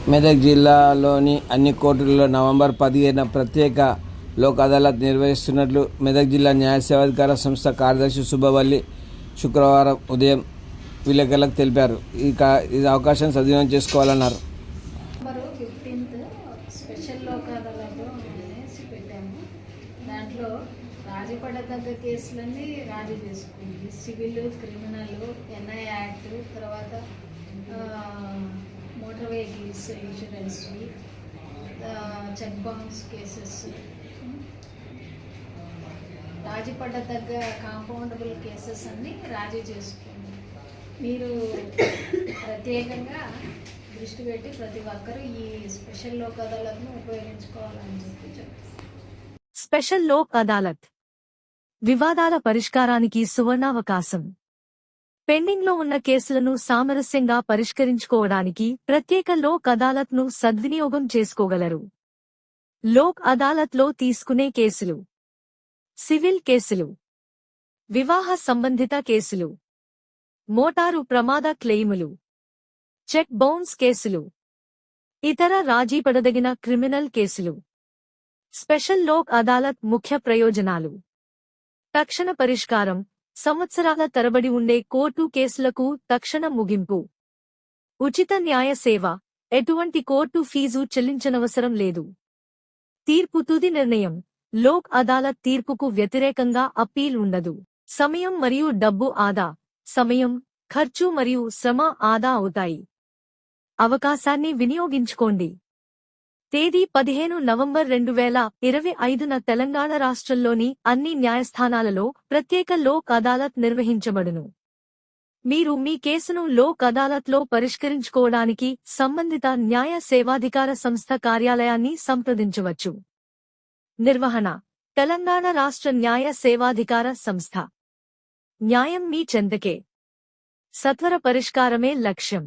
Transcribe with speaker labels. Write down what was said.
Speaker 1: మెదక్ జిల్లాలోని అన్ని కోర్టులలో నవంబర్ 15న ప్రత్యేక లోక్ అదాలత్ నిర్వహిస్తున్నట్లు మెదక్ జిల్లా న్యాయ సేవాధికార సంస్థ కార్యదర్శి సుబ్బవల్లి శుక్రవారం ఉదయం విలేకరులకు తెలిపారు. ఈ అవకాశం సద్వినియోగం చేసుకోవాలన్నారు.
Speaker 2: నవంబర్ 15 స్పెషల్ లోక్ అదాలత్ అనేసి పెట్టాము. దాంట్లో రాజీ పడదగ్గ కేసులన్నీ రాజీ చేసుకుంది. సివిల్, క్రిమినల్, ఎన్ఐ యాక్ట్, తర్వాత motor vehicles insurance, cheque bounce cases, రాజీ పడదగ్గ కాంపౌండబుల్ కేసెస్ అన్నీ రాజీ చేసుకోండి. మీరు ప్రత్యేకంగా దృష్టి పెట్టి ప్రతి ఒక్కరూ ఈ స్పెషల్ లోక్ అదాలత్ను ఉపయోగించుకోవాలని చెప్పారు.
Speaker 3: స్పెషల్ లోక్ అదాలత్ వివాదాల పరిష్కారానికి సువర్ణావకాశం. పెండింగ్లో ఉన్న కేసులను సామరస్యంగా పరిష్కరించుకోవడానికి ప్రత్యేక లోక్ అదాలత్ను సద్వినియోగం చేసుకోగలరు. లోక్ అదాలత్లో తీసుకునే కేసులు: సివిల్ కేసులు, వివాహ సంబంధిత కేసులు, మోటారు ప్రమాద క్లెయిములు, చెక్ బౌన్స్ కేసులు, ఇతర రాజీపడదగిన క్రిమినల్ కేసులు. స్పెషల్ లోక్ అదాలత్ ముఖ్య ప్రయోజనాలు: తక్షణ పరిష్కారం, సంవత్సరాల తరబడి ఉండే కోర్టు కేసులకు తక్షణ ముగింపు, ఉచిత న్యాయ సేవ, ఎటువంటి కోర్టు ఫీజు చెల్లించనవసరం లేదు, తీర్పు తుది నిర్ణయం, లోక్ అదాలత్ తీర్పుకు వ్యతిరేకంగా అప్పీల్ ఉండదు, సమయం మరియు డబ్బు ఆదా, సమయం, ఖర్చు మరియు శ్రమ ఆదా అవుతాయి. అవకాశాన్ని వినియోగించుకోండి. తేదీ 15 నవంబర్ 2025న తెలంగాణ రాష్ట్రంలోని అన్ని న్యాయస్థానాలలో ప్రత్యేక లోక్ అదాలత్ నిర్వహించబడును. మీరు మీ కేసును లోక్ అదాలత్లో పరిష్కరించుకోవడానికి సంబంధిత న్యాయ సేవాధికార సంస్థ కార్యాలయాన్ని సంప్రదించవచ్చు. నిర్వహణ: తెలంగాణ రాష్ట్ర న్యాయ సేవాధికార సంస్థ. న్యాయం మీ చెంతకే. సత్వర పరిష్కారమే లక్ష్యం.